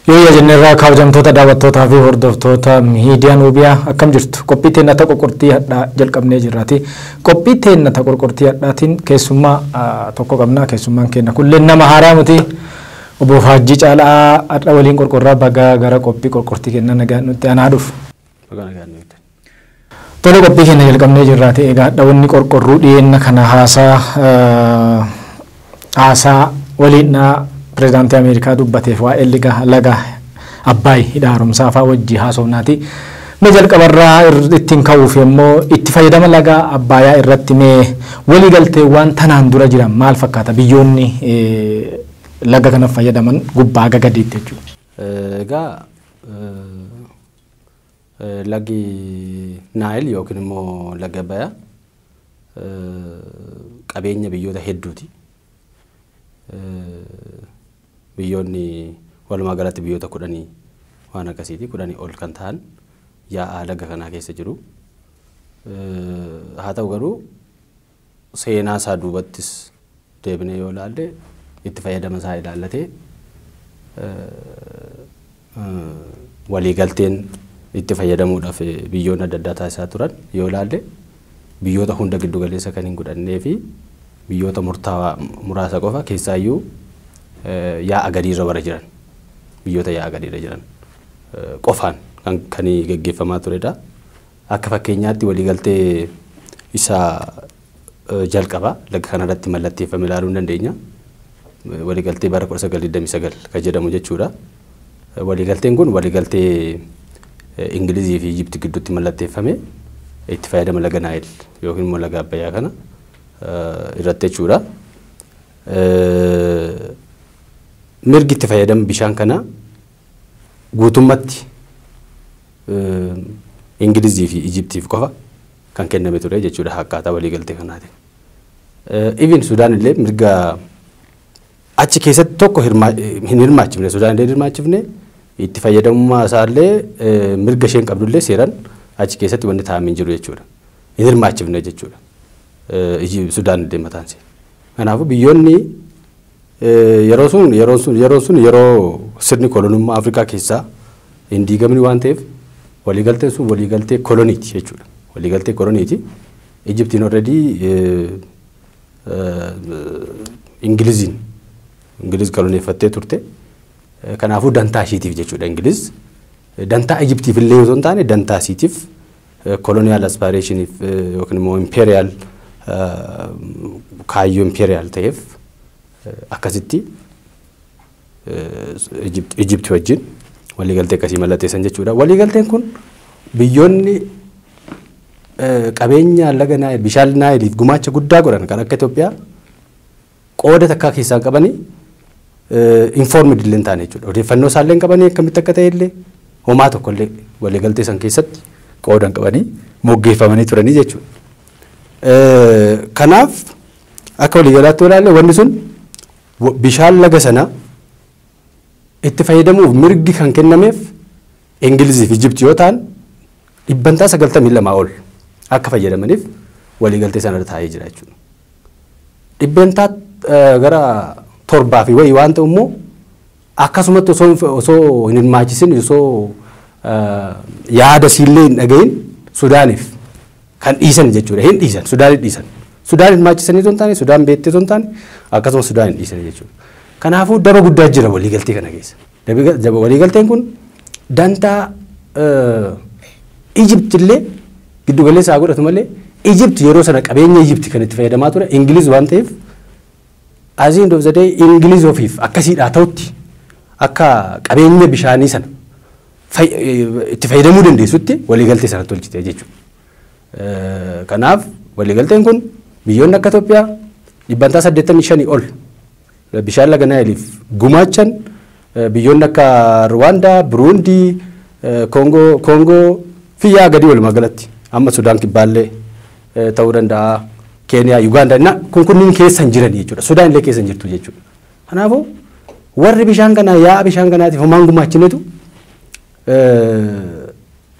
Yoo jenneerraa kabajamtoota daawwattootaa fi hordoftoota miidiyaa Nubiyaa akkam jirtu qophii teennata qorqortii hadhaa jalqabnee jirraati. Qophii teennata qorqortii hadhaatiin keessummaa tokko qabna. Keessummaan keenya kulleen nama haaraa miti. Obbo Faajjii Caalaa hadhaa waliin qorqorraa bagaa gara qophii qorqortii kenna nagaan nutti anaa dhufu. Tole qophii keenya jalqabnee jirraati. Egaa hadhaa wanni qorqorruu dhiyeenna kana haasaa waliin Presidenti Amerikaa dubbateef waa'ee laga Abbaay hidha haaromsaa fa'aa wajji haasofnaati. Mee jalqabarraa ittiin ka'uuf immoo itti fayyadama laga Abbaayaa irratti mee waliigalteewwan tanaan dura jiran maal fakkaata biyyoonni laga kana fayyadaman gubbaa gadiitti jechuudha. Egaa lagi Naayil yookiin immoo laga Abbayaa qabeenya biyyoota hedduuti. Biyyoonni walumaa galatti biyyoota 10 waan akkasiiti 10 ol kan ta'an yaa'aa laga kanaa keessa jiru. Haa ta'u garuu seenaa isaa duubattis deebinee yoo ilaalle itti fayyadama isaa ilaallatee waliigalteen itti fayyadamuudhaaf biyyoonni adda addaa taasisaa turan yoo ilaalle biyyoota hunda giddu galeessa kan hin godhannee fi biyyoota muraasa qofa keessaayyuu yaa'a gadiirra warra jiran biyyoota yaa'a gadiirra jiran qofaan kan gaggeeffamaa turedha. Akka fakkeenyaatti waliigaltee isaa jalqaba laga kanarratti mallatteeffame ilaaluu hin dandeenya. Waliigaltee bara 1929 kan jedhamu jechuudha. Waliigalteen kun waliigaltee Ingilizii fi Ijipti gidduutti mallatteeffame itti fayyadama laga Naayil yookiin immoo laga Abbayyaa kana irratti jechuudha. Mirgi itti fayyadama bishaan kana guutummaatti Ingilizii fi Ijiptiif qofa kan kenname ture jechuudha akkaataa waliigaltee kanaati. Even Sudaan illee mirga achi keessatti tokko hin hirmaachifne Sudaan illee hirmaachifne itti fayyadamummaa isaallee mirga isheen qabdullee seeran achi keessatti wanti taa'amee jiru jechuudha. Hin hirmaachifne jechuudha. Sudaan illee mataan ishee. Kanaafuu biyyoonni yeroo sirni kolonummaa Afrikaa keessaa hin diigamne waan ta'eef waliigalteen sun waliigaltee koloniiti jechuudha. Waliigaltee koloniiti. Ijiptiin already Ingiliz koloneeffattee turte. Kanaafuu dantaa ishiitiif jechuudha Ingiliz. Dantaa Ijiptiif illee osoo hin taane dantaa isiitiif colonial aspirationiif yookiin immoo imperial kaayyoo imperial ta'eef akkasitti Ijipti wajjin waliigaltee akkasii mallatteessan jechuudha. Waliigalteen kun biyyoonni qabeenya laga Naayil bishaan Naayiliif gumaacha guddaa godhan kan akka Itoophiyaa qooda takkaa keessaa qabanii informed illee hin taane jechuudha. Odeeffannoo isaallee hin qabanii akkamitti akka ta'e illee homaa tokkollee waliigaltee san keessatti qooda hin qabanii moggeeffamanii turanii jechuudha. Kanaaf akka waliigalaatti ilaalle wanni sun bishaan laga sana itti fayyadamuuf mirgi kan kennameef Ingilizii fi Ijipti yoo ta'an 92% ol akka fayyadamaniif waliigaltee sanarra taa'ee jira jechuudha. 100 gara 7 fi wayii waan ta'u immoo akkasumatti osoo hin hirmaachisin osoo yaada siillee hin dhagahin Sudaaniif kan dhiisan jechuudha. Hin dhiisan Sudaan hin dhiisan. Sudaan hirmaachisanii osoo hin taane Sudaan beektee osoo hin taane akkasuma Sudaan hin dhiisan jechuudha. Kanaafuu daba guddaa jira waliigaltee kana keessa. Waliigalteen kun dantaa Ijipti illee giddu galeessa haa godhatu malee Ijipti yeroo sana qabeenya Ijipti kan itti fayyadamaa ture Ingiliz waan ta'eef as the end of the day Ingiliz ofiif akkasiidhaa ta'utti akka qabeenya bishaanii sana itti fayyadamuu dandeessutti waliigaltee sana tolchite jechuudha. Kanaaf waliigalteen kun biyyoonni akka Itoophiyaa 85 ol bishaan laga Naayiliif gumaachan biyyoonni akka Rwanda, Burundi, Kongo fi yaa gadi walumaa galatti amma Sudaan kibbaallee ta'uu danda'a Kenya, Uganda kunniin keessa hin jiran jechuudha. Sudaan illee keessa hin jirtu jechuudha. Kanaafuu warri bishaan kanaa yaa bishaan kanaatiif homaan gumaachinetu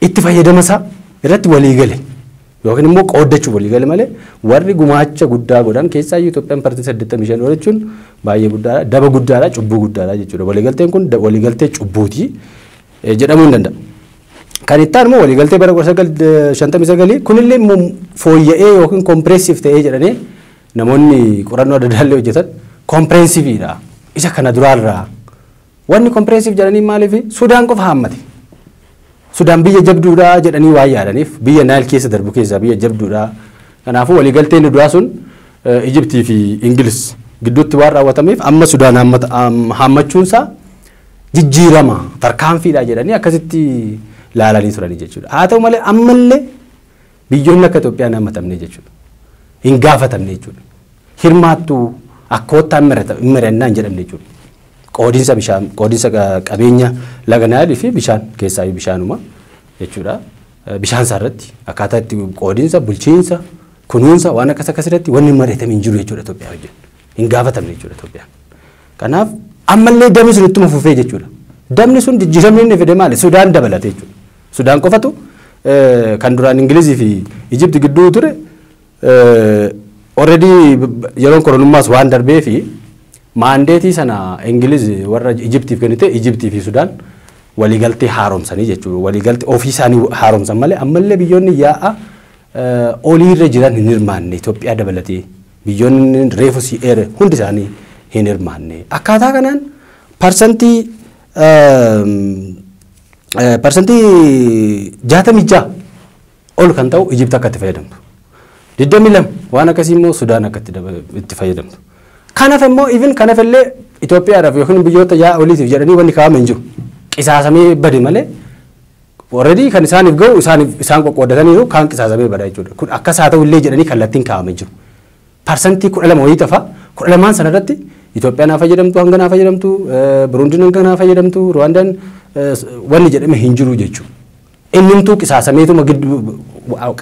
itti fayyadama isaa irratti walii gale yookiin immoo qooddachuu walii gale malee warri gumaacha guddaa godhan keessaa Itoophiyaan partii 85 jechuun baay'ee guddaadha daba guddaadha cubbuu guddaadha jechuudha waliigalteen kun waliigaltee cubbuuti jedhamuu hin danda'a. Kan itti aanu waliigaltee bara 1959 kunillee fooyya'ee yookiin kompireesiif ta'ee jedhanii namoonni qorannoo adda addaa hojjetan kompireesiifiidha isa kana duraarraa wanni kompireesiif jedhanii maaliif Sudaan qofa haammate. Sudaan biyya jabduudha jedhanii waa yaadaniif biyya Naayil keessa darbu keessaa biyya jabduudha. Kanaafuu waliigalteen duraa sun Ijiptii fi Ingiliz gidduutti waan raawwatameef amma Sudaan haammachuunsaa jijjiirama tarkaanfiidha jedhanii akkasitti laalanii turanii jechuudha. Haa ta'u malee ammallee biyyoonni akka Itoophiyaan haammatamne jechuudha. Hin gaafatamne jechuudha. Hirmaattuu akkoottaan mirannaan jedhamne jechuudha. Qoodinsa bishaan qoodinsa qabeenya laga Naayil fi bishaan keessaa bishaanuma jechuudha. Bishaan isaarratti akkaataa itti qoodinsa bulchiinsa kunuunsa waan akkasirratti wanni mari'atame hin jiru jechuudha Itoophiyaa wajjin. Hin gaafatamne jechuudha Itoophiyaan. Kanaaf ammallee damni sun ittuma fufee jechuudha. Damni sun jijjiiramni inni fide maali? Sudaan dabalate jechuudha. Sudaan qofatu kan duraan Ingilizii fi Ijipti gidduu ture already yeroon koronummaas waan darbee fi maandeetii sana Ingiliz warra Ijiptiif kennite Ijiptii fi Sudaan waliigaltee haaromsanii jechuudha. Waliigaltee ofii isaanii haaromsan malee ammallee biyyoonni yaa'a oliirra jiran hin hirmaanne Itoophiyaa dabalatee biyyoonni reefu si'eere hundi isaanii hin hirmaanne. Akkaataa kanaan parsantii 66 ol kan ta'u Ijipti akka itti fayyadamtu. 22 waan akkasii immoo Sudaan akka itti fayyadamtu. Kanaaf immoo even kanaaf illee Itoophiyaadhaaf yookiin biyyoota yaa oliitiif jedhanii wanni kaa'ame hin jiru. Qisaasamee bade malee already kan isaaniif ga'u isaan qoqqoodataniiru kan qisaasamee bada jechuudha. Kun akkas haa ta'u illee jedhanii kallattiin kaa'ame jiru. Parsantii 12 wayii tafa 12 sanarratti Itoophiyaan haa fayyadamtu hanga naa fayyadamtu Burundiin hanga naa fayyadamtu Ruwaandaan wanni jedhame hin jiru jechuudha. Innimtuu qisaasameetuma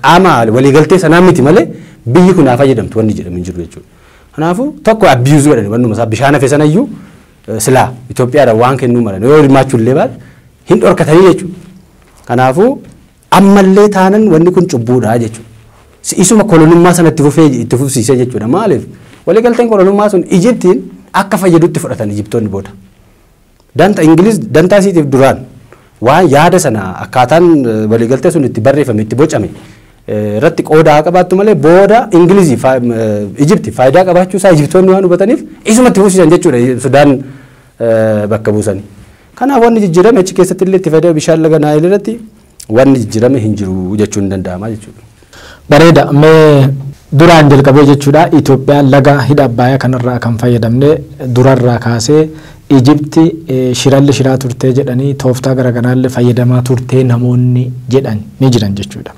qaama waliigaltee sanaa miti malee biyyi kun haa fayyadamtu wanni jedhame hin jiru jechuudha. Kanaafuu tokko abiyuuzii godhani wannuma isaa bishaan hafe sanayyuu silaa Itoophiyaadhaan waan kennuu malan yoo hirmaachuu illee baate hin dhorkatanii jechuudha. Kanaafuu ammallee taanan wanni kun cubbuudha jechuudha. Isuma kolonummaa sana itti fufsiisee jechuudha. Maaliif waliigalteen kolonummaa sun Ijiptiin akka fayyadutti fudhatan Ijiptoonni booda. Danta Ingiliz dantaa isiitiif duraan waan yaada sana akkaataan waliigaltee sun itti barreeffame itti bocame irratti qooda haa qabaattu malee booda Ingilizii Ijipti faayidaa qabaachuu isaa Ijiptoonni waan hubataniif isumatti fufsiisan jechuudha Sudaan bakka buusanii. Kanaaf wanni jijjiirame achi keessatti illee itti fayyadamu bishaan laga Naayil irratti wanni jijjiirame hin jiru jechuun ni danda'ama jechuudha. Bareeda mee duraan jalqabee jechuudha Itoophiyaan laga hidha Abbaayyaa kanarraa kan fayyadamne durarraa kaasee Ijipti shiralli shiraa turtee jedhanii tooftaa garaagaraallee fayyadamaa turtee namoonni jedhan ni jiran jechuudha.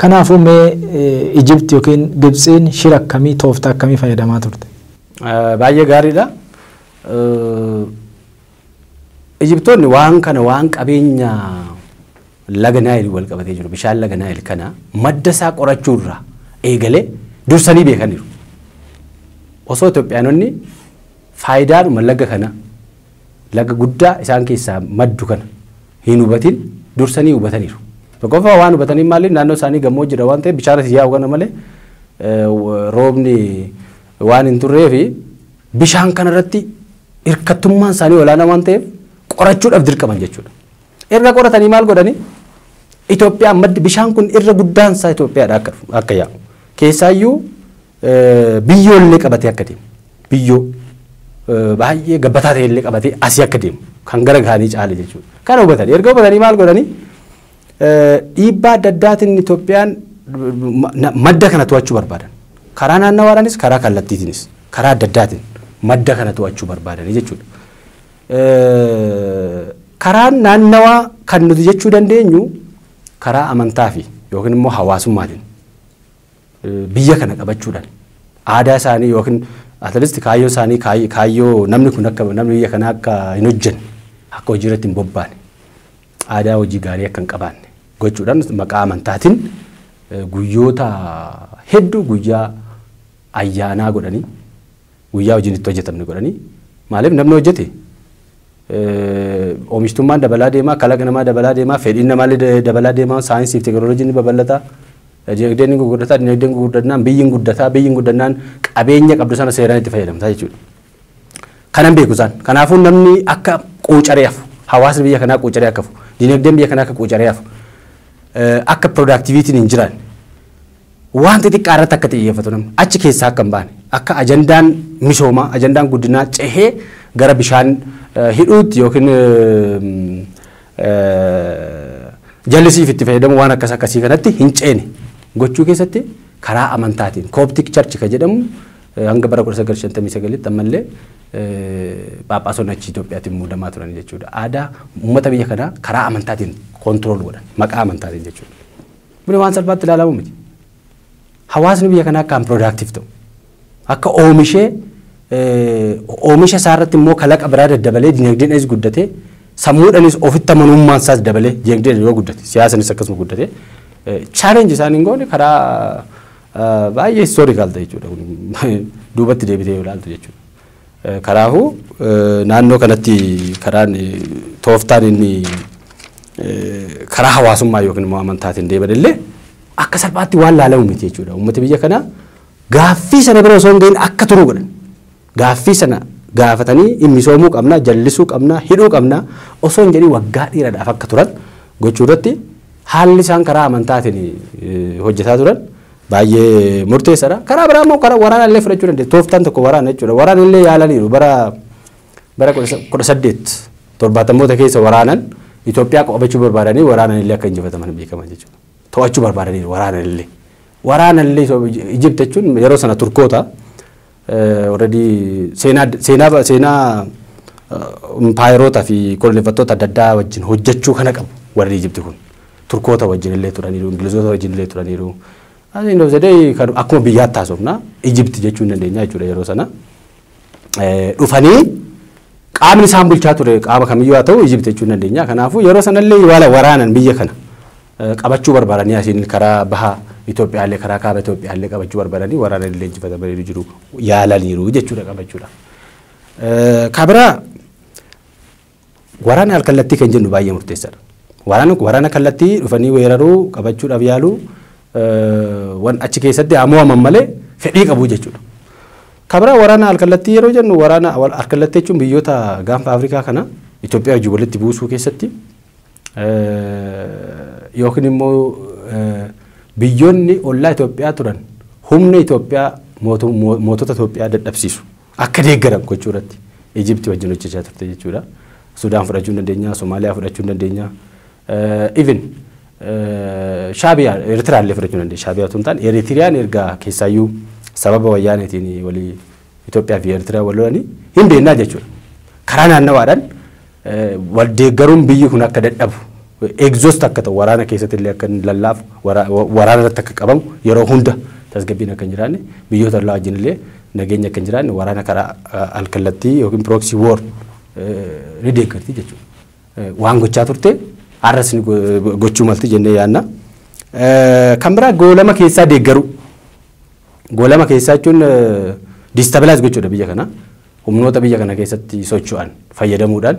Kanaafuu mee Ijipti yookiin Gibxiin shira akkamii tooftaa akkamii fayyadamaa turte? Baay'ee gaariidha. Ijiptoonni waan kana waan qabeenya laga Naayil wal qabatee jiru bishaan laga Naayil kana madda isaa qorachuurraa eegalee dursanii beekaniiru. Osoo Itoophiyaanonni faayidaadhuma laga kana laga guddaa isaan keessaa maddu kana hin hubatin dursanii hubataniiru. Tokkoffaa waan hubatanii maaliif naannoo isaanii gammoojjiidha waan ta'eef bishaan asii yaa'u kana malee roobni waan hin turree fi bishaan kanarratti hirkattummaan isaanii olaanaa waan ta'eef qorachuudhaaf dirqaman jechuudha. Irra qoratanii maal godhanii Itoophiyaan maddi bishaan kun irra guddaan isaa Itoophiyaadha akka yaa'u. Keessaayyuu biyyoollee qabatee akka deemu biyyoo baay'ee gabbataa ta'e illee qabatee asii akka deemu kan gara gaanii caale jechuudha. Kana hubatanii erga hubatanii maal godhanii dhiibbaa adda addaatiin Itoophiyaan madda kana to'achuu barbaadan. Karaa naannawaadhaanis karaa kallattiitiinis karaa adda addaatiin madda kana to'achuu barbaadanii jechuudha. Karaan naannawaa kan nuti jechuu dandeenyu karaa amantaa fi yookiin immoo hawaasummaatiin biyya kana qabachuudhaan aadaa isaanii yookiin atleast kaayyoo isaanii kaayyoo namni kun akka namni biyya kana akka hin hojjenne akka hojii irratti hin bobbaane aadaa hojii gaarii akka hin qabaanne gochuudhaan maqaa amantaatiin guyyoota hedduu guyyaa ayyaanaa godhanii guyyaa hojiin itti hojjetamne godhanii maaliif namni hojjete oomishtummaan dabalaa deemaa kalaqa namaa dabalaa deemaa fedhiin namaallee dabalaa deemaa saayinsii fi teekinooloojiin babal'ata dinagdeen ni gurguddataa dinagdeen gurguddatnaan biyyiin guddataa biyyiin guddannaan qabeenya qabdu sana seeraan itti fayyadamtaa jechuudha. Kanan beeku isaan kanaafuu namni akka quucaree hafu hawaasni biyya kanaa quucaree akka hafu dinagdeen biyya kanaa akka quucaree hafu akka productivity'n hin jiraan wanti xiqqaa irratti akka xiyyeeffatu namni achi keessaa akka hin baane akka ajandaan misoomaa ajandaan guddinaa cehee gara bishaan hidhuutti yookiin jallisiif itti fayyadamu waan akkasii kanatti hin ceene gochuu keessatti karaa amantaatiin Coptic Church ka jedhamu hanga bara 1959 ammallee Phaaphaasonni achi Itoophiyaatiin muudamaa turan jechuudha. Aadaa uummata biyya kanaa karaa amantaatiin kontirool godhan maqaa amantaatiin jechuudha. Buni waan salphaatti ilaalamu miti. Hawaasni biyya kanaa akka productive ta'u akka oomisha isaa irratti immoo kalaqa biraa daddabalee dinagdeenis guddatee sammuudhanis ofitti amanummaan isaas dabalee dinagdeen yoo guddate siyaasanis akkasuma guddate challenge isaanii goone karaa baay'ee historical ta'e jechuudha. Duubatti deebitee ilaaltu jechuudha. Kanaafuu naannoo kanatti karaan tooftaan inni karaa hawaasummaa yookiin immoo amantaatiin deebi'ellee akka salphaatti waan laalamu miti jechuudha. Uummata biyya kanaa gaaffii sana bira osoo hin gahin akka turu godhan gaaffii sana gaafatanii misoomuu qabna jallisuu qabna hidhuu qabna osoo hin jedhin waggaa dheeraadhaaf akka turan gochuu irratti haalli isaan karaa amantaatiin hojjetaa turan baay'ee murteessaadha. Karaa biraa immoo karaa waraana illee fudhachuu dandeenya. Tooftaan tokko waraana jechuudha. Waraana illee yaalaniiru bara 1870 keessa waraanan Itoophiyaa qabachuu barbaadanii waraanan illee akka injifataman beekaman jechuudha. To'achuu barbaadaniiru waraanan illee. Waraanan illee Ijipti jechuun yeroo sana Turkoota already seenaa impaayeroota fi koloneeffattoota adda addaa wajjin hojjechuu kana qabu warri Ijipti kun. Turkoota wajjin illee turaniiru, Ingilizoota wajjin illee turaniiru. Asiin dhoofsadee akkuma biyyaatti haasofna Ijipti jechuun dandeenya jechuudha yeroo sana. Dhufanii qaamni isaan bulchaa ture qaama kamiyyuu haa ta'u Ijipti jechuun dandeenya. Kanaafuu yeroo sanallee waraanan biyya kana qabachuu barbaadanii asiin karaa baha Itoophiyaallee karaa kaaba Itoophiyaallee qabachuu barbaadanii waraana illee injifatamanii jiru yaalaniiru jechuudha qabachuudha. Kabiraa waraana alkallattii kan jennu baay'ee murteessaadha. Waraana kallattii dhufanii weeraruu qabachuudhaaf yaaluu waan achi keessatti ammoo malee fedhii qabu jechuudha. Kabiraa waraana alkallattii yeroo jennu waraana alkallattii jechuun biyyoota gaanfa Afrikaa kana Itoophiyaa wajjin walitti buusuu keessatti yookiin immoo biyyoonni ollaa Itoophiyaa turan humna Itoophiyaa mootota Itoophiyaa dadhabsiisu akka deeggaran gochuu irratti Ijipti wajjin hojjechaa turte jechuudha. Sudaan fudhachuu dandeenya, Somaaliyaa fudhachuu dandeenya. Even Shaabiyaa Eertiraa illee fudhachuu dandeenya. Shaabiyaa tun ta'an Eertiriyaan erga keessaayyuu sababa wayyaaneetiin walii Itoophiyaa fi Eertiraa wal lolanii hin beennaa jechuudha. Karaa naannawaadhaan wal deeggaruun biyyi kun akka dadhabu exhaust akka ta'u waraana keessatti illee akka lallaafu waraana irratti akka qabamu yeroo hunda tasgabbiin akka hin jiraanne biyyoota ollaa wajjin illee nageenya akka hin jiraanne waraana karaa alkallattii yookiin proxy war ni deeggarti jechuudha. Waan gochaa turte har'as ni gochuu malti jennee yaadna. Kan biraa goolama keessaa deeggaru. Goolama keessaa jechuun destabilize gochuudha biyya kana. Humnoota biyya kana keessatti socho'an fayyadamuudhaan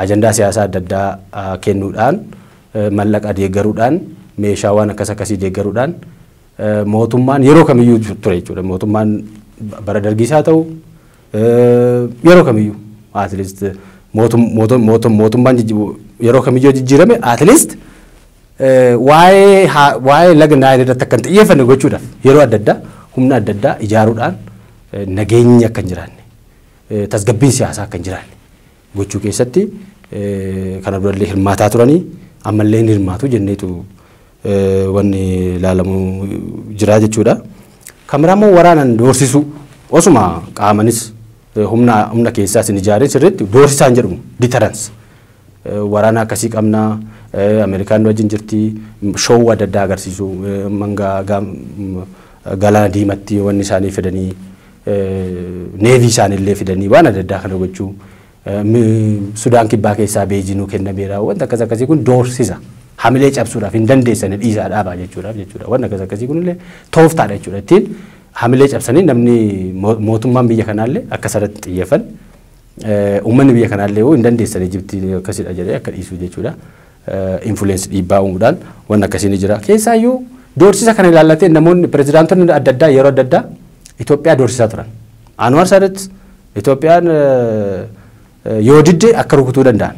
ajandaa siyaasaa adda addaa kennuudhaan mallaqa deeggaruudhaan meeshaa waan akkasii deeggaruudhaan mootummaan yeroo kamiyyuu ture jechuudha. Mootummaan bara dargiis haa ta'u yeroo kamiyyuu at least mootummaan yeroo kamiyyuu jijjiirame at least waa'ee laga Naayil irratti akka hin xiyyeeffanne gochuudhaaf yeroo adda addaa humna adda addaa ijaaruudhaan nageenyi akka hin jiraanne tasgabbiin siyaasaa akka hin jiraanne gochuu keessatti kana durallee hirmaataa turanii ammallee ni hirmaatu jenneetu wanni ilaalamu jira jechuudha. Kan biraa immoo waraanaan doorsisuu osuma qaamanis humna keessaas hin ijaaree sirriitti doorsisaan jedhamu deterrence waraana akkasii qabnaa Ameerikaan wajjin jirti show adda addaa agarsiisu galaana diimatti wanni isaanii fidanii neevii isaaniillee fidanii waan adda addaa kana gochuu Sudaan kibbaa keessaa beejinuu kennameera wanta akkasii kun doorsisa hamilee cabsuudhaaf hin dandeessanii dhiisaa dhaabaa jechuudha waan akkasii kun illee tooftaadha jechuudha ittiin hamilee cabsanii namni mootummaan biyya kanaallee akka sarratti xiyyeeffan uummanni biyya kanaallee hin dandeessanii Ijiptii akkasidha jedhee akka dhiisuu jechuudha influence dhiibbaa uumuudhaan waan akkasii ni jira keessaayyuu doorsisa kana ilaallatee namoonni pirezidaantonni adda addaa yeroo adda addaa Itoophiyaa doorsisaa turan. Anwar Sadat Itoophiyaan yoo didde akka rukutuu danda'an.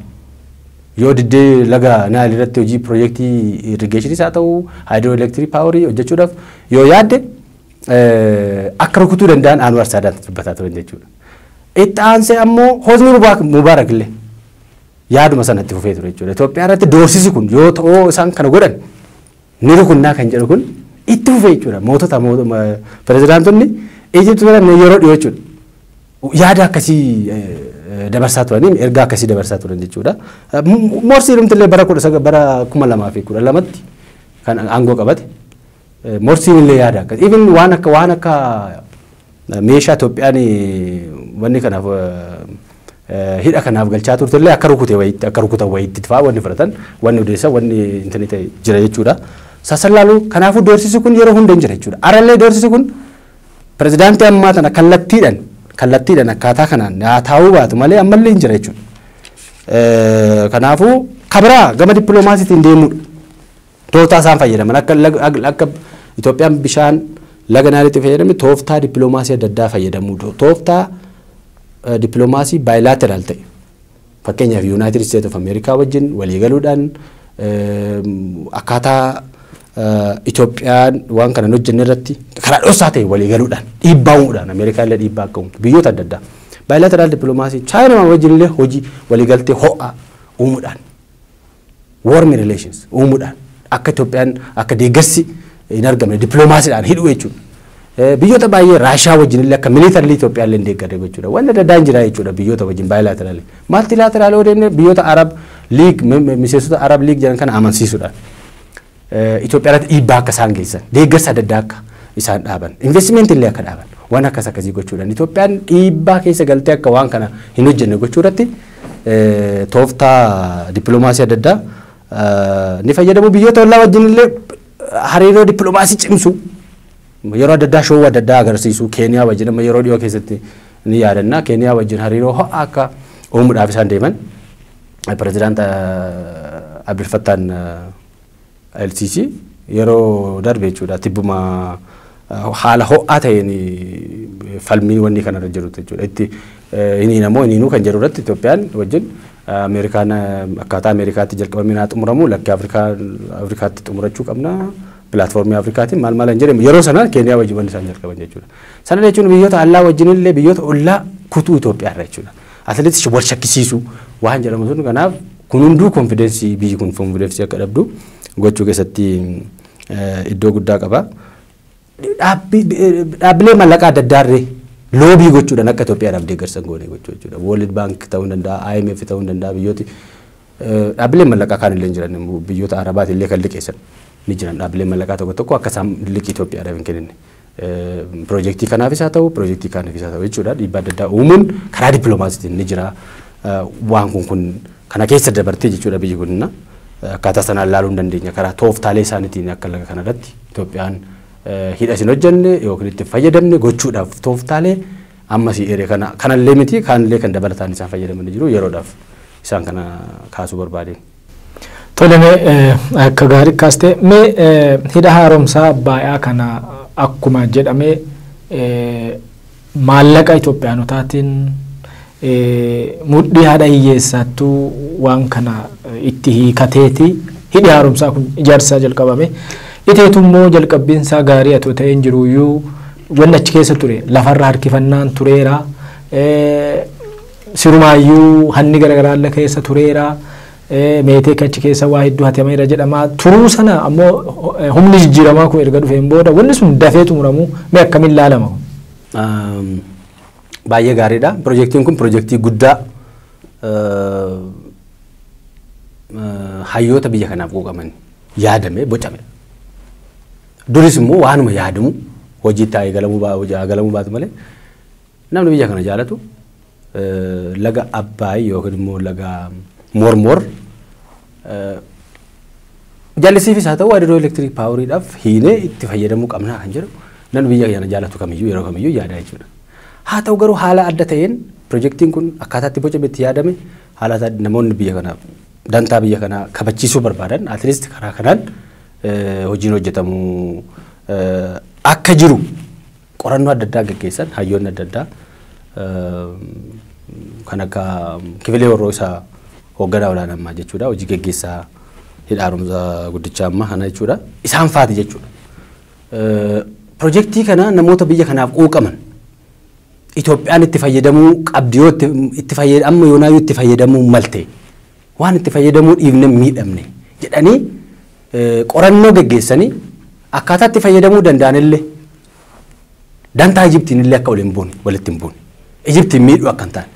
Yoo diddee laga Naayil irratti hojii piroojeektii irrigeeshiniis haa ta'u haayidirooeleektirii paawarii hojjechuudhaaf yoo yaadde akka rukutuu danda'an Anwar Sadat dubbataa turan jechuudha. Itti aansee ammoo Hosni Mubaarak illee yaaduma sanatti fufee ture jechuudha. Itoophiyaa irratti doorsisi kun yoo ta'oo isaan kana godhan ni rukunnaa kan jedhu kun itti fufee jechuudha. Mootota pirezidaantonni Ijipti bara yeroo dhiyoo jechuudha. Yaada akkasii dabarsaa turanii ergaa akkasii dabarsaa turan jechuudha. Morsiin illee bara 2012tti kan aangoo qabate. Morsiin illee yaada akkasii. Even waan akka meeshaa Itoophiyaan wanni kanaaf hidha kanaaf galchaa turte illee akka rukutan wayiitti fa'aa wanni fudhatan wanni odeessan wanni intarneetii jira jechuudha. Sasallaaluu kanaafuu doorsisi kun yeroo hunda hin jira jechuudha. Arallee doorsisi kun pirezidaantii ammaa tana kallattiidhaan akkaataa kanaan haa taa'uu baatu malee ammallee hin jira jechuudha. Kanaafuu kabiraa gama dippiloomaasiitiin deemuudha. Tooftaa isaan fayyadaman akka Itoophiyaan bishaan laga Naayilitti fayyadame tooftaa dippiloomaasii adda addaa fayyadamuu tooftaa dippiloomaasii baayilaateeraal ta'e fakkeenyaaf Yuunaayitid Isteet of Ameerikaa wajjin waliigaluudhaan akkaataa Itoophiyaan waan kana hojjenne irratti karaa dhoosaa ta'e waliigaluudhaan dhiibbaa uumuudhaan Ameerikaa illee dhiibbaa akka uumtu biyyoota adda addaa baayilaateeraal dippiloomaasii Chaayinaa wajjin illee hojii waliigaltee ho'aa uumuudhaan warm relations uumuudhaan akka Itoophiyaan akka deeggarsi hin argamne dippiloomaasiidhaan hidhuu jechuudha. Biyyoota baay'ee Raashiyaa wajjin illee akka miliitarli Itoophiyaa illee deeggarre jechuudha. Wanni adda addaa jira jechuudha biyyoota wajjin baayilaateeraali. Maaltiilaateeraali odeenne biyyoota Arab Liig miseensota Arab Liig jedhan kana amansiisuudhaan Itoophiyaa irratti dhiibbaa akka isaan geessan deeggarsa adda addaa akka isaan dhaaban investimentii illee akka dhaaban waan akkasii gochuudhaan Itoophiyaan dhiibbaa keessa galtee akka waan kana hin hojjenne gochuu irratti tooftaa dippiloomaasii adda addaa ni fayyadamu biyyoota ollaa wajjin illee hariiroo dippiloomaasii cimsu yeroo adda addaa shoowuu adda addaa agarsiisu Keeniyaa wajjin amma yeroo dhiyoo keessatti ni yaadanna Keeniyaa wajjin hariiroo ho'aa akka uumuudhaaf isaan deeman pirezidaant Abdul Fattaan LCC yeroo darbe jechuudha tibbuma haala ho'aa ta'een falmiin wanni kanarra jiru jechuudha itti iniinuu kan jedhu irratti Itoophiyaan wajjin Ameerikaan akkaataa Ameerikaatti jalqabamee naa xumuramu lakkii Afrikaatti xumurachuu qabna pilaatfoormii Afrikaatiin maal hin jedhamu yeroo sana Keeniyaa wajjin wanni isaan jalqaban jechuudha. Sana jechuun biyyoota allaa wajjin illee biyyoota ollaa kutuu Itoophiyaa irra jechuudha. Atileetis wal shakkisiisu waan jedhamu sun kanaaf kun hunduu konfidensii biyyi kun konfidensii akka dhabdu gochuu keessatti iddoo guddaa qaba. Dhaabbilee mallaqaa adda addaarree loobii gochuudhaan akka Itoophiyaadhaaf deeggarsa goone gochuu jechuudha. World Bank ta'uu danda'a, IMF ta'uu danda'a biyyooti dhaabbilee mallaqaa kaan illee jiran biyyoota Arabaati illee kan liqeessan ni jiran dhaabbilee mallaqaa tokko akka isaan liqii Itoophiyaadhaaf hin kennine. Piroojeektii kanaafis haa ta'u piroojeektii kaaniifis haa ta'u jechuudha dhiibbaa adda addaa uumuun karaa dippiloomaasiitiin ni jira. Waan kun kana keessa dabartee jechuudha biyyi kunna akkaataa sanaan ilaaluu hin dandeenya karaa tooftaalee isaaniitiin akka laga kanarratti Itoophiyaan hidha isin hojjenne yookiin itti fayyadamne gochuudhaaf tooftaalee ammasii eeree kanallee miti kaanillee kan dabalataan isaan fayyadaman jiru yeroodhaaf isaan kana kaasuu barbaadeen. Tole akka gaarii kaastee mee hidha haaromsaa Abbaayyaa kana akkuma jedhame maallaqa Itoophiyaanotaatiin mudhii haadha hiyyeessattuu waan kana itti hiikateeti hidhi haaromsaa kun ijaarsaa jalqabame. Iteetummoo jalqabbiinsaa gaarii atoo ta'een jiruyyuu wanni achi keessa ture lafarra harkifannaan tureera sirumaayyuu hanni garaagaraallee keessa tureera meetee achi keessa waa hedduu hatameera jedhama turuu sana ammoo humni jijjiiramaa kun erga dhufeen booda wanni sun dafee xumuramu mee akkamiin ilaalama? Baay'ee gaariidha. Piroojeektiin kun piroojeektii guddaa hayyoota biyya kanaaf quuqaman yaadame bocame. Duris immoo waanuma yaadamu hojii taa'ee galamuu baatu malee namni biyya kana jaalatu laga Abbaay yookiin immoo laga Mormor jallisiifis haa ta'u haayidirooeleektirii paawuriidhaaf hiinee itti fayyadamuu qabnaa kan jedhu namni biyya kana jaalatu kamiyyuu yeroo kamiyyuu yaada jechuudha. Haa ta'u garuu haala adda ta'een piroojeektiin kun akkaataa itti bocame itti yaadame haala namoonni biyya kanaaf dantaa biyya kanaa kabachiisuu barbaadan atileetii karaa kanaan hojiin hojjetamu akka jiru qorannoo adda addaa gaggeessan hayyoonni adda addaa kan akka kifilee warroo isaa hoogganaa olaanaa jechuudha hojii gaggeessaa hidha haaromsaa guddichaa amma kana jechuudha isaan faati jechuudha. Projektii kana namoota biyya kanaaf quuqaman Itoophiyaan itti fayyadamuu qabdi yoo itti fayyadamu yoonaayyuu itti fayyadamuu malte waan itti fayyadamuu dhiifne miidhamne jedhanii qorannoo gaggeessanii akkaataa itti fayyadamuu danda'anillee dantaa Ijiptiin illee akka walitti hin buune Ijiptiin miidhuu akka hin taane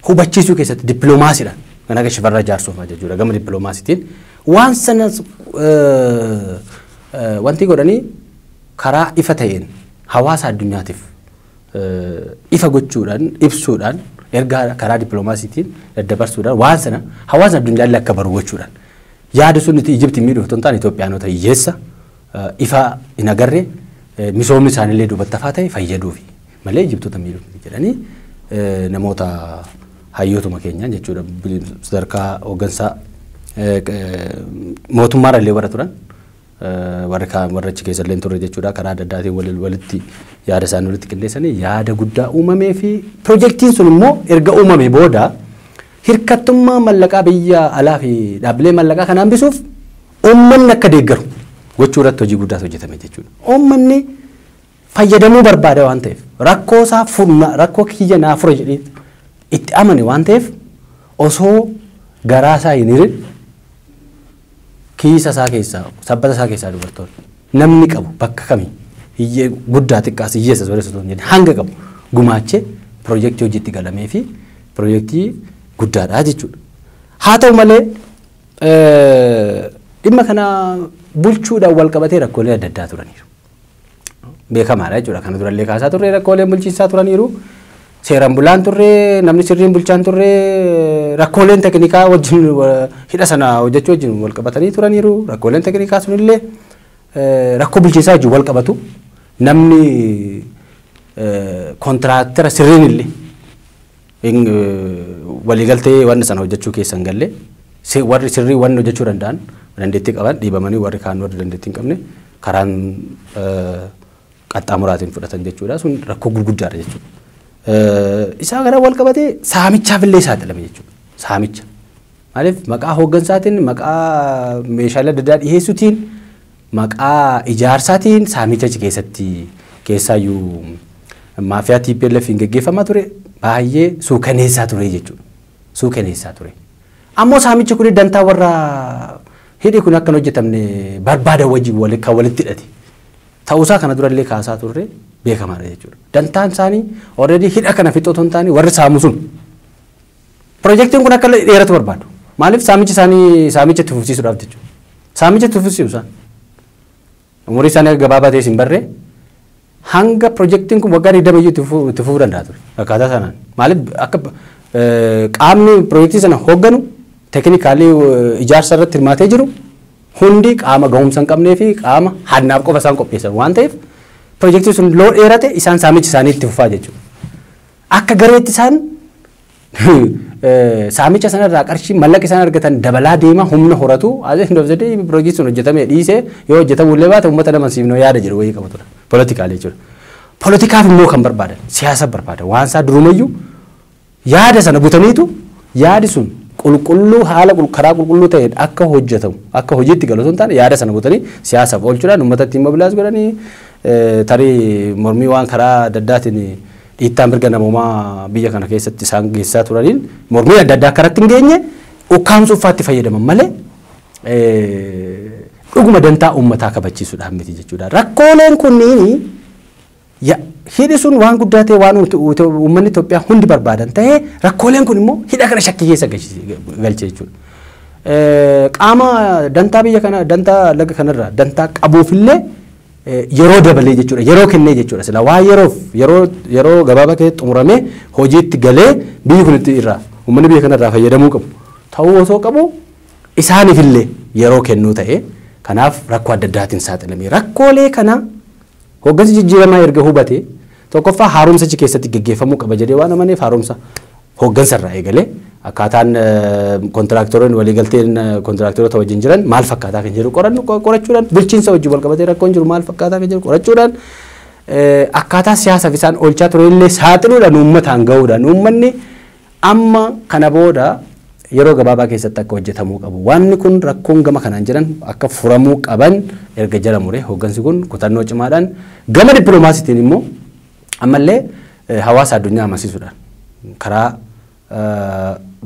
hubachiisuu keessatti dippiloomaasiidhaan kan akka shifarra jaarsoomaa jechuudha gama dippiloomaasiitiin waan sana wanti godhanii karaa ifa ta'een hawaasa addunyaatiif ifa gochuudhaan ibsuudhaan ergaa karaa dippiloomaasiitiin daddabarsuudhaan waan sana hawaasa addunyaallee akka baru gochuudhaan yaada sun itti Ijiptiin miidhuu otoo hin taane Itoophiyaanota hiyyeessa ifa hin agarre misoomni isaaniillee duubatti hafaa ta'e fayyaduufi malee Ijiptota miidhuu jedhanii namoota hayyootuma keenyaan jechuudha sadarkaa hooggansaa mootummaarra warra turan warra achi keessa illee turre jechuudha karaa adda addaatiin walitti yaada isaanii walitti qindeessanii yaada guddaa uumamee fi projektiin sun immoo erga uumame booda hirkattummaa mallaqaa biyya alaa fi dhaabbilee mallaqaa kana hambisuuf uummanni akka deeggaru gochuu irratti hojii guddaatu hojjetame jechuudha. Uummanni fayyadamuu barbaada waan ta'eef rakkoo isaa rakkoo kiyya naa fura jedhee itti amane waan ta'eef osoo garaa isaa hin hirin kiisa isaa keessaa sabbata isaa keessaa dubartoonni namni qabu bakka kamii hiyyee guddaa xiqqaas hiyyeessa sooressa jedhe hanga qabu gumaachee projektii hojiitti galamee fi projektii guddaadha jechuudha. Haa ta'u malee dhimma kana bulchuudhaan wal qabatee rakkoolee adda addaa turaniiru. Beekamaadha jechuudha kana durallee kaasaa turre rakkoolee bulchiinsaa turaniiru. Seeraan bulaan turre namni sirriin bulchaan turre rakkooleen teknikaa wajjin hidha sana hojjechuu wajjin wal qabatanii turaniiru rakkooleen teknikaa sunillee rakkoo bulchiinsaa wajjin wal qabatu namni kontiraaktara sirriin illee waliigaltee waan sana hojjechuu keessan galle warri sirrii waan hojjechuu danda'an dandeettii qaban dhiibamanii warri kaan warri dandeettii hin qabne karaan qaxxaamuraatiin fudhatan jechuudha sun rakkoo gurguddaadha jechuudha. Isaa gara wal qabatee saamichaaf illee saaxilame jechuudha. Saamicha. Maaliif maqaa hooggansaatiin maqaa meeshaalee adda addaa dhiyeessuutiin maqaa ijaarsaatiin saamicha keessatti keessaayyuu maafiyaa TPLF hin gaggeeffamaa ture baay'ee suukaneessaa ture jechuudha. Suukaneessaa ture. Ammoo saamichi kun dantaa warra hidhi kun akka hin hojjetamne barbaada wajjin kan walitti hidhate. Ta'uusaa kana durallee kaasaa turre beekamaadha jechuudha. Dantaan isaanii already hidha kana fixootoo hin taane warri saamu sun projektiin kun akka dheeratu barbaadu. Maaliif saamichi isaanii saamicha itti fufsiisuudhaaf jechuudha. Saamicha itti fufsiisu isaan. Umurii isaanii akka gabaabaa ta'e hin barree hanga projektiin kun waggaa 20 itti fufuu danda'a ture. Akkaataa sanaan. Maaliif akka qaamni projektii sana hoogganu teeknikaalii ijaarsa irratti hirmaatee jiru hundi qaama gahumsa hin qabnee fi qaama hannaaf qofa isaan qopheessan waan ta'eef projektii sun loo dheerate isaan saamichi isaanii itti fufaa jechuudha. Akka gareetti isaan saamicha sanarraa qarshii mallaqa isaan argatan dabalaa deema humna horatu asii hin dofsatee projektii sun hojjetamee dhiisee yoo hojjetamu illee baate uummata lama siifnoo yaada jedhu wayii qabatu poolitikaali jechuudha. Poolitikaaf immoo kan barbaadan siyaasa barbaadan waan isaa durumayyuu yaada sana butaniitu yaadi sun qulqulluu haala karaa qulqulluu ta'een akka hojjetamu akka hojiitti galu osoo hin taane yaada sana butanii siyaasaaf oolchuudhaan uummata ittiin mobilaas godhanii tarii mormii waan karaa adda addaatiin dhiittaa mirga namoomaa biyya kana keessatti isaan geessaa turaniin mormii adda addaa akka irratti hin geenye ukkaamsuufaatti fayyadaman malee dhuguma dantaa uummataa kabachiisuudhaaf miti jechuudha. Rakkooleen kunniin hidhi sun waan guddaa ta'e waan uummanni Itoophiyaa hundi barbaadan ta'ee rakkooleen kun immoo hidha kana shakkii keessa galche jechuudha. Qaama dantaa biyya kana dantaa laga kanarraa dantaa qabuufillee yeroo dabalee jechuudha yeroo kennee jechuudha sila waa yeroo gabaabaa keessatti xumuramee hojiitti galee biyyi kun itti irraa uummanni biyya kanarraa fayyadamuu qabu ta'uu osoo qabu isaaniifillee yeroo kennuu ta'e kanaaf rakkoo adda addaatiin saaxilamee rakkoolee kana hooggansi jijjiiramaa erga hubate tokkoffaa haaromsichi keessatti gaggeeffamuu qaba jedhee waan amaneef haaromsa hooggansarraa eegalee akkaataan kontiraaktaroonni waliigalteen kontiraaktaroota wajjin jiran maal fakkaataa kan jedhu qorachuudhaan bulchiinsa wajjin wal qabatee rakkoon jiru maal fakkaataa kan jedhu qorachuudhaan akkaataa siyaasaaf isaan oolchaa ture illee saaxiluudhaan uummataan gahuudhaan uummanni amma kana booda yeroo gabaabaa keessatti akka hojjetamuu qabu wanni kun rakkoon gama kanaan jiran akka furamuu qaban erga jala muree hooggansi kun kutannoo cimaadhaan gama dippiloomaasiitiin immoo ammallee hawaasa addunyaa amansiisuudhaan karaa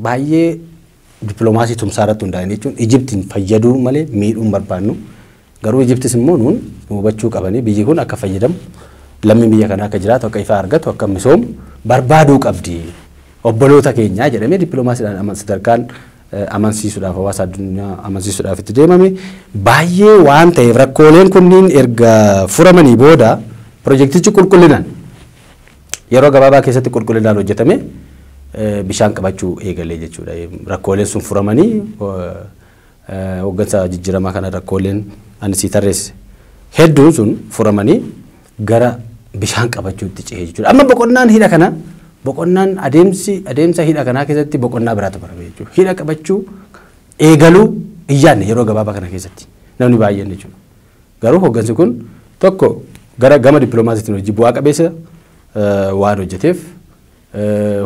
baay'ee dippiloomaasii tumsaa irratti hundaa'an jechuun Ijiptiin fayyaduu malee miidhuun barbaannu garuu Ijiptis immoo nuun hubachuu qabanii biyyi kun akka fayyadamu lammiin biyya kanaa akka jiraatu akka ifaa argatu akka misoomu barbaaduu qabdi obboloota keenyaa jedhamee dippiloomaasiidhaan sadarkaan amansiisuudhaaf hawaasa addunyaa amansiisuudhaaf itti deemame baay'ee waan ta'eef rakkooleen kunniin erga furamanii booda pirojektichi qulqullinaan yeroo gabaabaa keessatti qulqullinaan hojjetame bishaan qabachuu eegalee jechuudha. Rakkooleen sun furamanii hooggansa jijjiiramaa kana rakkooleen ani sii tarreesse hedduun sun furamanii gara bishaan qabachuutti ce'ee jechuudha. Amma boqonnaan hidha kana boqonnaan adeemsa hidha kanaa keessatti boqonnaa biraatu barame jechuudha. Hidha qabachuu eegaluu iyyaanne yeroo gabaabaa kana keessatti namni baay'een jechuudha. Garuu hooggansi kun tokko gara gama dippiloomaasiitiin hojii bu'aa qabeessa waan hojjeteef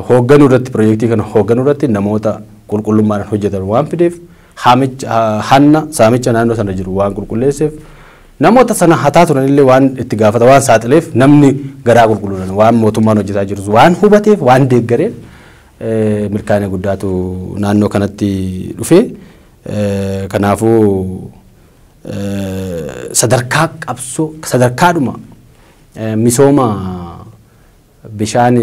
hoogganuu irratti pirojektii kana hoogganuu irratti namoota qulqullummaan hojjetan waan fideef saamicha naannoo sana jiru waan qulqulleesseef namoota sana hataa turan illee waan itti gaafata waan saaxileef namni garaa qulqulluudhaan waan mootummaan hojjetaa jirus waan hubateef waan deeggareen milkaa'ina guddaatu naannoo kanatti dhufe kanaafuu sadarkaa qabsoo sadarkaadhuma misooma bishaan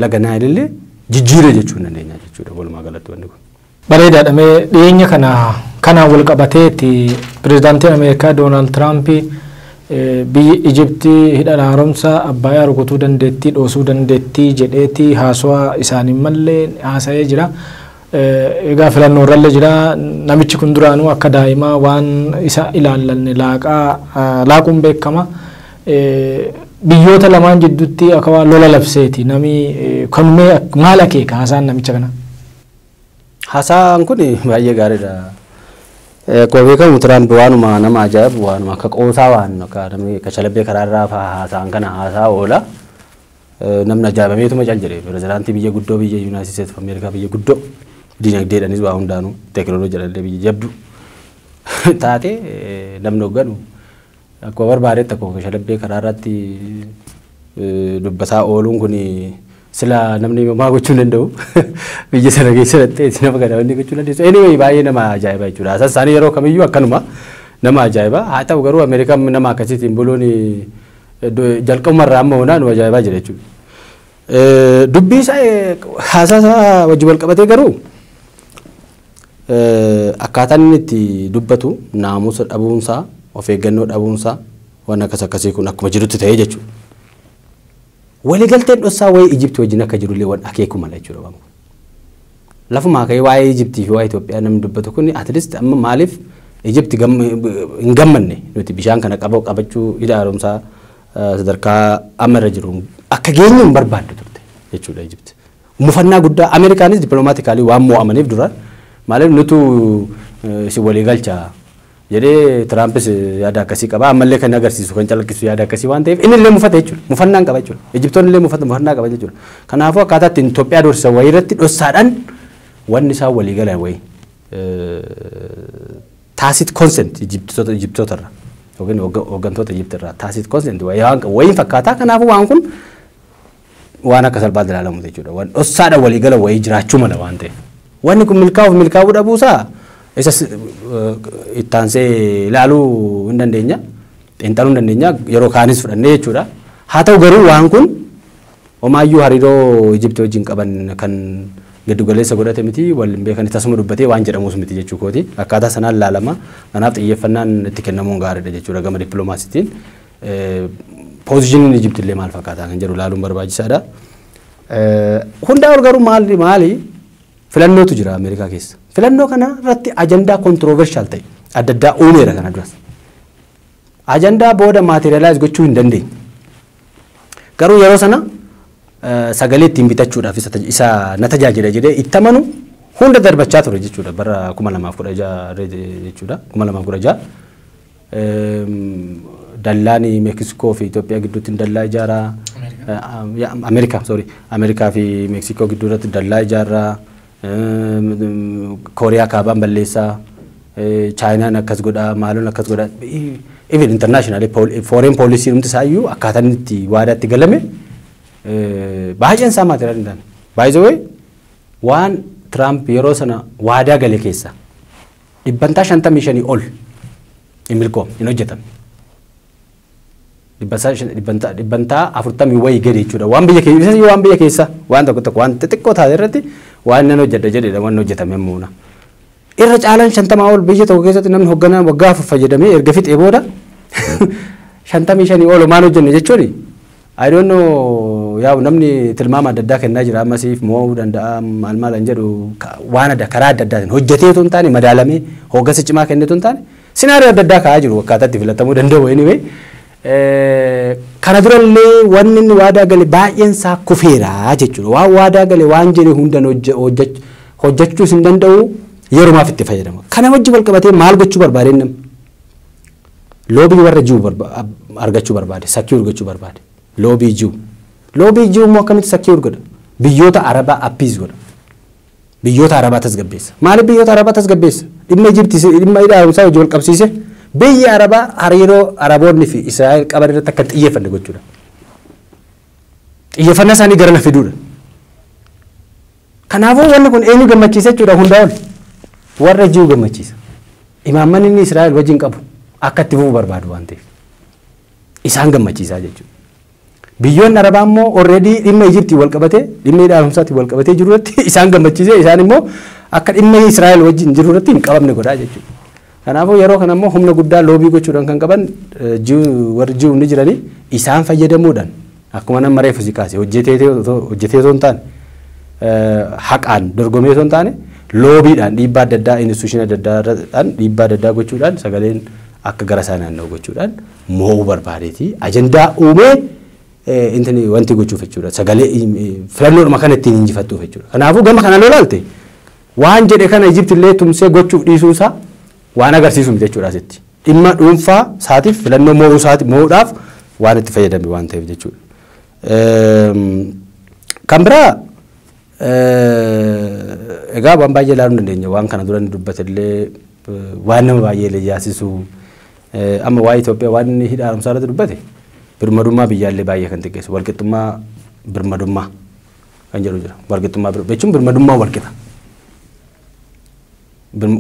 laga Naayilillee jijjiiree jechuun dandeenya jechuudha walumaa galatti wanni kun. Bareedaadha. Dhiyeenya kanaan wal qabateetti pirezidaantiin Ameerikaa Doonaald Tiraamp biyyi Ijiptii hidha haaromsaa Abbayyaa rukutuu dandeettii dhoosuu dandeettii jedheetti haasawaa isaanii mallee haasa'ee jira. Egaa filannoo irrallee jira. Namichi kun duraanuu akka daa'imaa waan isa ilaallanne laaquun beekama. Biyyoota lamaan jidduutti akka waan lola labseeti nami kanumee maal akeeka haasaan namicha kana? Haasaan kun baay'ee gaariidha. Akkuma beekamu Tiraamp waanuma nama ajaa'ibu waanuma akka qoosaa waan akka namni kashalabbee karaarraa haasaan kana haasaa oola. Namni ajaa'ibameetuma cal jedhee pirezidaantii biyya guddoo biyya Yuunaayitid Steets of Ameerikaa biyya guddoo dinagdeedhaanis waa hundaanuu teekinooloojiidhaan biyya jabdu taate namni hoogganu akkuma barbaadetti akkuma kashalabbee karaarratti dubbataa ooluun kun sila namni maa gochuu danda'u biyya sana keessatti nama kana wanni gochuu dandeessu. Anyway baay'ee nama ajaa'iba jechuudha. Haasaan isaanii yeroo kamiyyuu akkanuma nama ajaa'iba. Haa ta'u garuu Ameerikaan nama akkasiitiin buluun jalqabumarraa amma hundaanu ajaa'ibaa jira jechuudha. Dubbii isaa haasaa isaa wajjin wal qabatee garuu akkaataan inni itti dubbatu naamusa dhabuunsaa of eeggannoo dhabuunsaa waan akkasii kun akkuma jirutti ta'ee jechuudha. Waliigalteen dhossaa waa'ee Ijiptii wajjin akka jirullee waan akeeku mala jechuudha waan kun. Lafumaa ka'ee waa'ee Ijiptii fi waa'ee Itoophiyaa namni dubbatu kun atleast amma maaliif Ijipti hin gammanne nuti bishaan kana qabachuu hidha haaromsaa sadarkaa amma irra jiru akka geenyu hin barbaaddu turte jechuudha Ijipti. Mufannaa guddaa Ameerikaanis dippiloomaatikaali waan mo'amaniif duraan maaliif nutu si waliigalchaa jedhee Tiraampis yaada akkasii qaba ammallee kan agarsiisu kan calaqqisu yaada akkasii waan ta'eef inni illee mufata jechuudha mufannaan qaba jechuudha Ijiptoonni illee mufannaa qaba jechuudha kanaafuu akkaataa ittiin Itoophiyaa doorsisan wayii irratti dhossaadhaan wanni isaa waliigalan wayii tacit consent Ijiptoota irraa yookiin hooggantoota Ijipti irraa tacit consent wayiin fakkaataa kanaafuu waan kun waan akka salphaatti ilaalamu jechuudha waan dhossaadhaan waliigala wayii jiraachuu mala waan ta'eef wanni kun milkaa'uu dhabuusaa isas ittaansee ilaaluu hin dandeenya xiinxaluu hin dandeenya yeroo kaanis fudhannee jechuudha haa ta'u garuu waan kun homaayyuu hariiroo Ijiptii wajjin qaban kan giddu galeessa godhate miti wal hin beekan tasuma dubbatee waan jedhamuus miti jechuu kooti akkaataa sanaan ilaalama kanaaf xiyyeeffannaan itti kennamuun gaariidha jechuudha gama dippiloomaasiitiin poozishiniin Ijiptii illee maal fakkaataa kan jedhu ilaaluun barbaachisaadha hundaa ol garuu maali filannootu jira Ameerikaa keessa. Filannoo kana irratti ajandaa controversial ta'e adda addaa uumeera kana duras. Ajandaa booda materialize gochuu hin dandeenye. Garuu yeroo sana sagalee ittiin bitachuudhaaf isa na tajaajila jedhee itti amanu hunda darbachaa ture jechuudha bara 2016 jechuudha 2016 dallaan Meeksikoo fi Itoophiyaa gidduutti dallaa ijaaraa Ameerikaa fi Meeksikoo gidduutti dallaa ijaaraa Kooriyaa kaabaan balleessaa Chaayinaan akkas godhaa maaloon akkas godhaa even international foreign policy numti saayyuu akkaataan itti waadaatti galame baay'een isaa maatiraa danda'an by the way waan Trump yeroo sana waadaa gale keessa 55% ol in milkoom in hojjetame 40% wayii gadi jechuudha waan biyya keessa waan tokko waan xixiqqoo taate irratti waan nan hojjedha jedhedha waan hojjetame muuna irra caalaan 50 ol biyya tokko keessatti namni hoogganaan waggaa fayyadamee erga fixee booda 55 ol maal hojjenne jechuudha I don't know yaa namni tilmaama adda addaa kennaa jira ammasiif mo'uu danda'a maal an jedhu waan adda karaa adda addaatiin hojjetee tun taane madaalamee hooggansa cimaa kennee tun taane sinaariyoo adda addaa kaa'aa jiru akkaataatti filatamuu danda'u anyway kana durallee wanni inni waadaa gale baay'een isaa kufeera jechuudha waan waadaa gale waan jedhe hundan hojjechuus hin danda'u yerumaaf itti fayyadama kana wajji wal qabatee maal gochuu barbaade namni loobii warra jiru argachuu barbaade sakkii argachuu barbaade loobii jiru immoo akkamitti sakkii godha biyyoota arabaa appiis godha biyyoota arabaa tasgabbeessa maaliif biyyoota arabaa tasgabbeessa dhimma Ijiptii dhimma haaromsaa wajji wal qabsiise biyya arabaa hariiroo araboonni fi Israa'el qaban irratti akka xiyyeeffanne gochuudha xiyyeeffannaa isaanii gara na fiduudha kanaafuu wanni kun eenyu gammachiisa jechuudha hundaa ol warra jiru gammachiisa imaammanni inni Israa'el wajjin qabu akka itti fufuu barbaadu waan ta'eef isaan gammachiisaa jechuudha biyyoonni arabaa immoo already dhimma Ijiptii wal qabatee dhimma haaromsaatti wal qabatee jiru irratti isaan gammachiisee isaan immoo akka dhimma Israa'el wajjin jiru irratti hin qabamne godhaa jechuudha kanaafuu yeroo kana immoo humna guddaa loobii gochuudhaan kan qaban warri jiru ni jiranii isaan fayyadamuudhaan akkuma nama reefu si kaase hojjetee osoo hin taane haqaan dorgomee osoo hin taane loobiidhaan dhiibbaa adda addaa instituushinii adda addaadhaan dhiibbaa adda addaa gochuudhaan sagaleen akka gara isaa naanna'u gochuudhaan mo'uu barbaadeeti ajandaa uumee intini wanti gochuuf jechuudha sagalee filannoodhuma kana ittiin injifattuuf jechuudha kanaafuu gama kana lolaalte waan jedhe kana Ijipti illee tumsee gochuuf dhiisuusaa waan agarsiisu miti jechuudha asitti dhimma dhuunfaa isaatiif filannoo mo'uudhaaf waan itti fayyadame waan ta'eef jechuudha kan biraa egaa waan baay'ee ilaaluu dandeenya waan kana dura dubbate illee waan nama baay'ee leeyyaasisu amma waa Itoophiyaa waan inni hidha haaromsaa irratti dubbate birmadummaa biyyaallee baay'ee kan xiqqeessu walqixxummaa birmadummaa kan jedhu jira walqixxummaa jechuun birmadummaa walqixa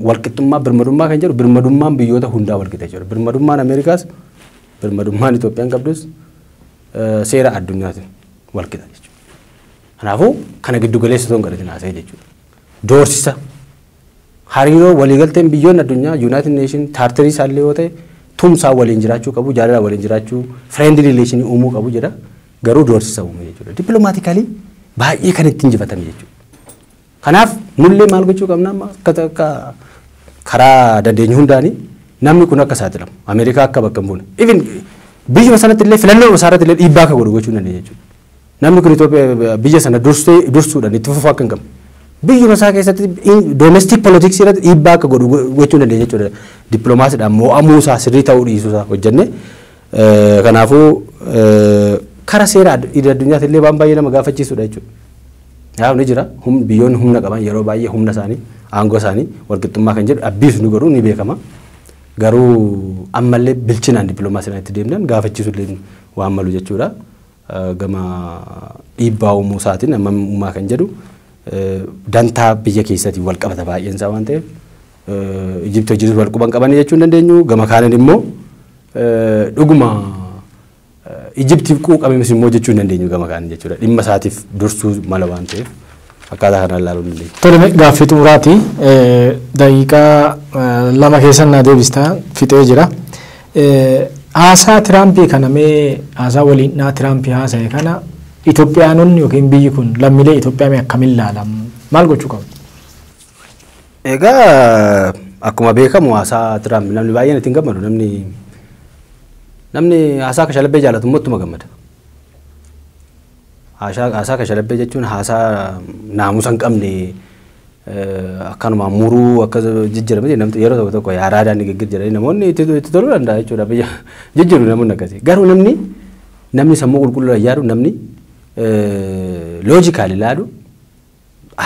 walqixxummaa birmadummaa kan jedhu birmadummaan biyyoota hundaa walqixa jechuudha birmadummaan Ameerikaas birmadummaan Itoophiyaan qabdus seera addunyaatiin walqixa jechuudha kanaafuu kana giddu galeessa osoo hin godhatin haasa'e jechuudha doorsisa hariiroo waliigalteen biyyoonni addunyaa United Nation taartarii isaallee yoo ta'e tumsaa waliin jiraachuu qabu jaalala waliin jiraachuu friendly relation uumuu qabu jedha garuu doorsisa uume jechuudha dippiloomaatikalii baay'ee kan ittiin injifatame jechuudha kanaaf nullee maal gochuu qabna amma akka karaa dandeenyu hundaanii namni kun akka saaxilamu Ameerikaa akka bakka hin buune even biyya sanatti illee filannoo isaarratti illee dhiibbaa akka godhu gochuu dandeenya jechuudha namni kun Itoophiyaa biyya sana dursuudhaan itti fufuu akka hin qabne biyyuma isaa keessatti domestic politics irratti dhiibbaa akka godhu gochuu dandeenya jechuudha dippiloomaasiidhaan mo'amuu isaa sirrii ta'uu dhiisuu isaa hojjenne kanaafuu kara seera addunyaatti illee waan baay'ee nama gaafachiisudha jechuudha yaa ni jira biyyoonni humna qaban yeroo baay'ee humna isaanii aangoo isaanii walqixxummaa kan jedhu abbiisu ni godhu ni beekama garuu ammallee bilchinaan dippiloomaasiidhaan itti deemnan gaafachiisuu illee waan malu jechuudha gama dhiibbaa uumuu isaatiin amma uumaa kan jedhu dantaa biyya keessatti wal qabata baay'een isaa waan ta'eef Ijiptii wajjin wal quban qabanii jechuu hin dandeenyu gama kaaniin immoo dhuguma Ijiptiif quuqamees immoo jechuu hin dandeenyu gama kaaniin jechuudha dhimma isaatiif dursuu mala waan ta'eef akkaataa kanaan ilaaluu hin dandeenyu. Tole gaaffii xumuraati daqiiqaa 2 keessan na deebistaa fixee jira. Haasaa Tiraampii kana mee haasaa waliin Tiraampii haasa'e kana Itoophiyaanonni yookiin biyyi kun lammiilee Itoophiyaa akkamiin ilaalamu maal gochuu qabu? Egaa akkuma beekamu haasaa Tiraamp namni baay'een ittiin gammadu namni haasaa akka shalabbee jaallatu mootummaa gammada. haasaa kashalabbee jechuun haasaa naamusa hin qabne akkanuma muruu akka jijjiiramte namni yeroo tokko tokko yaadaadhaan ni geggeessuu jedhanii namoonni itti toluu danda'a jechuudha biyya jijjiiru namoonni akkasii garuu namni sammuu qulqulluu yaadu namni loojikaali ilaalu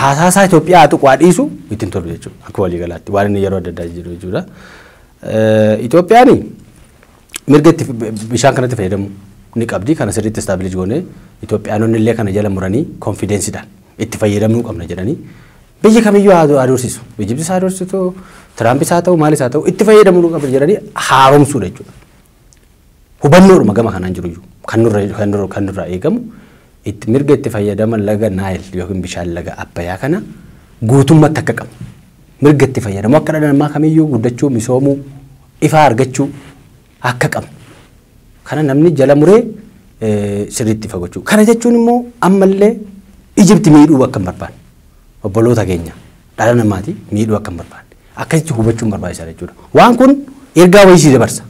haasaa Itoophiyaa tuqaa dhiisu ittiin tolu jechuudha akka waliigalaatti waan inni yeroo adda addaa jiru jechuudha. Itoophiyaan mirga itti bishaan kanatti fayyadamu ni qabdi kana sirriitti istaabilish goone Itoophiyaanonni illee kana jala muranii konfidensiidhaan itti fayyadamuu qabna jedhanii biyyi kamiyyuu adoorsisu Ijiptis adoorsitu Tiraampis haa ta'u maalis haa ta'u itti fayyadamuu qabna jedhanii haaromsuudha jechuudha. Hubannoodhuma gama kanaan jiru kan nurraa eegamu itti mirga itti fayyadaman laga Naayil yookiin bishaan laga Abbayyaa kana guutummaatti akka qabu mirga itti fayyadamu akka dhala namaa kamiyyuu guddachuu misoomuu ifaa argachuu akka qabu kana namni jala muree sirriitti fagachuu kana jechuun immoo ammallee Ijipti miidhuu akka hin barbaanne obboloota keenya dhala namaati miidhuu akka hin barbaanne akkasitti hubachuun barbaachisaadha jechuudha waan kun ergaa wayii dabarsa.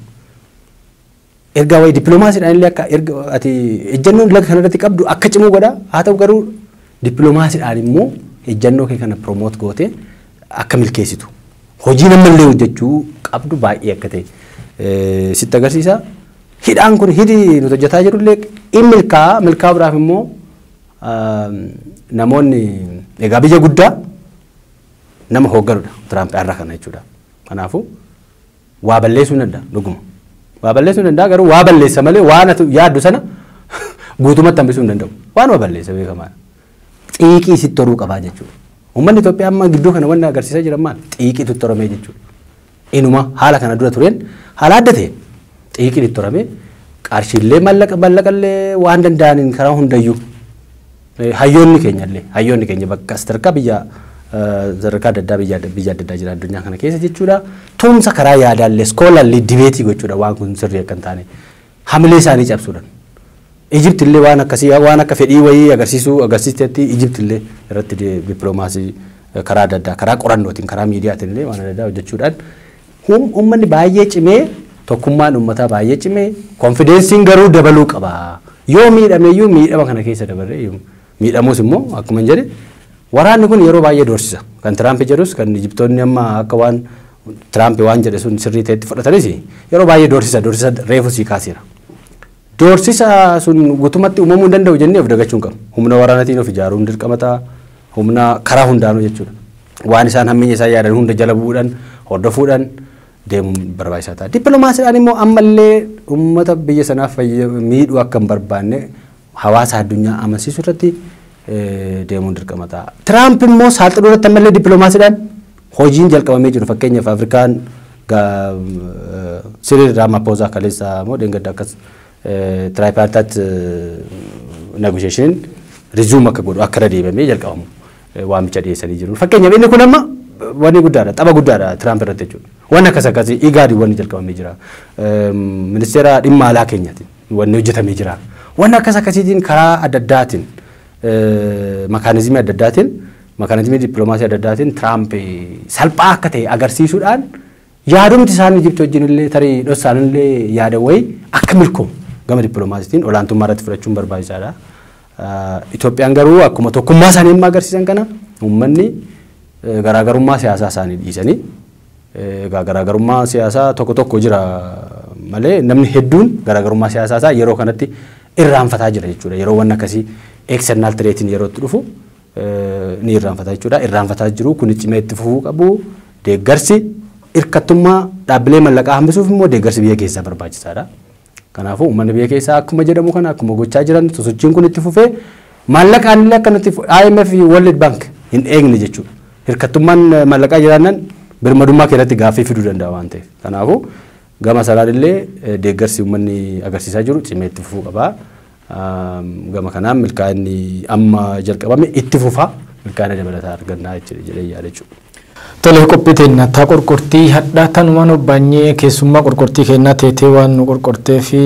Ergaa wayii dippiloomaasiidhaan illee akka ati ejjennoon laga kanarratti qabdu akka cimuu godha haa ta'u garuu dippiloomaasiidhaan immoo ejjennoo kee kana promoot goote akka milkeessitu hojii namallee hojjechuu qabdu baay'ee akka ta'e sitti agarsiisa. Hidhaan kun hidhi nuti hojjetaa jirullee in milkaa'aa biraaf immoo namoonni egaa biyya guddaa nama hoogganudha Tiraamp irra kana jechuudha. Kanaafuu waa balleessuu danda'a dhuguma. Waa balleessuu danda'a garuu waa balleessa malee waan yaaddu sana guutumatti hambisuu hin danda'u. Waan waa balleessa beekamaadha. Xiiqii sitti horuu qabaa jechuudha. Uummanni Itoophiyaa amma gidduu kana wanni agarsiisaa jiran maal? Xiiqiitu itti horamee jechuudha. Inuma haala kana dura tureen haala adda ta'e xiiqiin itti horamee qarshiillee mallaqallee waan danda'aniin karaa hundayyuu hayyoonni keenya bakka sadarkaa biyya sadarkaa adda addaa biyya adda addaa jira addunyaa kana keessa jechuudha. Tumsa karaa yaadaallee iskoolallee dibeetii gochuudha waan kun sirrii akka hin taane hamilee isaanii cabsuudhaan. Ijipti illee waan akkasii waan akka fedhii wayii agarsiistetti Ijipti illee irratti dippiloomaasii karaa adda addaa karaa qorannootiin karaa miidiyaatiin illee waan adda addaa hojjechuudhaan uummanni baay'ee cimee tokkummaan uummataa baay'ee cimee konfidensiin garuu dabaluu qaba. Yoo miidhameeyyuu miidhama kana keessa dabarree miidhamuus immoo akkuma hin jedhe waraanni kun yeroo baay'ee doorsisa kan Tiraamp jedhus kan Ijiptoonni amma akka waan Tiraamp waan jedhe sun sirrii ta'etti fudhatanis yeroo baay'ee doorsisa reefu sii kaaseera. Doorsisa sun guutumatti uumamuu hin danda'u jennee of dagachuu hin qabnu. Humna waraanaatiin of ijaaruun dirqama ta'a. Humna karaa hundaanuu jechuudha. Waan isaan hammeenya isaa yaadan hunda jala bu'uudhaan hordofuudhaan deemuun barbaachisaa ta'a. Dippiloomaasiidhaan immoo ammallee uummata biyya sanaaf miidhuu akka hin barbaanne hawaasa addunyaa amansiisuu irratti deemuun dirqama ta'a. Tiraamp immoo saalxiduu irratti ammallee dippiloomaasiidhaan hojiin jalqabamee jiru fakkeenyaaf Afrikaan Siriil Raamaphoozaa kaleessa moo deengadda akkas tripartite negotiation resume akka godhu akka deebamee jalqabamu waamicha dhiyeessanii jiru. Fakkeenyaaf inni kun amma wanni guddaadha tapha guddaadha Tiraamp irratti jechuudha. Wanni akkasii igaadi wanni jalqabamee jira. Ministeera dhimma alaa keenyaatiin wanni hojjetamee jira. Wanni akkasiitiin karaa adda addaatiin makaanizimii adda addaatiin makaanizimii dippiloomaasii adda addaatiin Tiraamp salphaa akka ta'e agarsiisuudhaan yaadumti isaan Ijipti wajjin illee tarii dhossaan illee yaada wayii akka milkoomu gama dippiloomaasiitiin olaantummaa irratti fudhachuun barbaachisaadha. Itoophiyaan garuu akkuma tokkummaa isaanii amma agarsiisan kana uummanni garaagarummaa siyaasaa isaanii dhiisanii garaagarummaa siyaasaa tokko jira malee namni hedduun garaagarummaa siyaasaa isaa yeroo kanatti irraanfataa jira jechuudha. Yeroo wanni akkasii external threatiin yeroo itti dhufu ni irraanfataa jechuudha. Irraanfataa jiru kun cimee itti fufuu qabu deeggarsi hirkattummaa dhaabbilee mallaqaa hambisuuf immoo deeggarsi biyya keessaa barbaachisaadha. Kanaafuu uummanni biyya keessaa akkuma jedhamu kana akkuma gochaa jiran sosochiin kun itti fufee maallaqaan illee akka nuti IMF World Bank hin eegne jechuudha. Hirkattummaan maallaqaa jiraannan birmadummaa keessatti gaaffii fiduu danda'a waan ta'eef. Kanaafuu gama sanaan illee deeggarsi uummanni agarsiisaa jiru cimee itti fufuu qaba. Gama kanaan milkaa'inni amma jalqabame itti fufa milkaa'ina dabalataa argannaa jedhee yaada jechuudha. Tole qophii teennaa qorqortii hadhaa tanumaan obbaanyee keessummaa qorqortii kennaa teetee waan nu qorqortee fi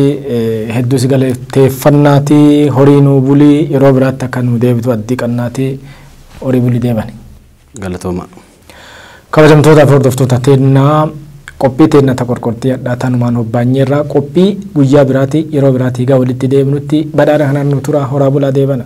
hedduu si galateeffannaati horii nu bulii yeroo biraatti akka nu deebitu addii qannaati horii bulii deebani. Galatooma. Kabajamtoota fi hordoftoota teennaa qophii teennaa qorqortii hadhaa tanumaan obbaanyeerraa qophii guyyaa biraati yeroo biraati egaa walitti deebinutti badhaadha kanaan nu tura horaa bulaa deebana.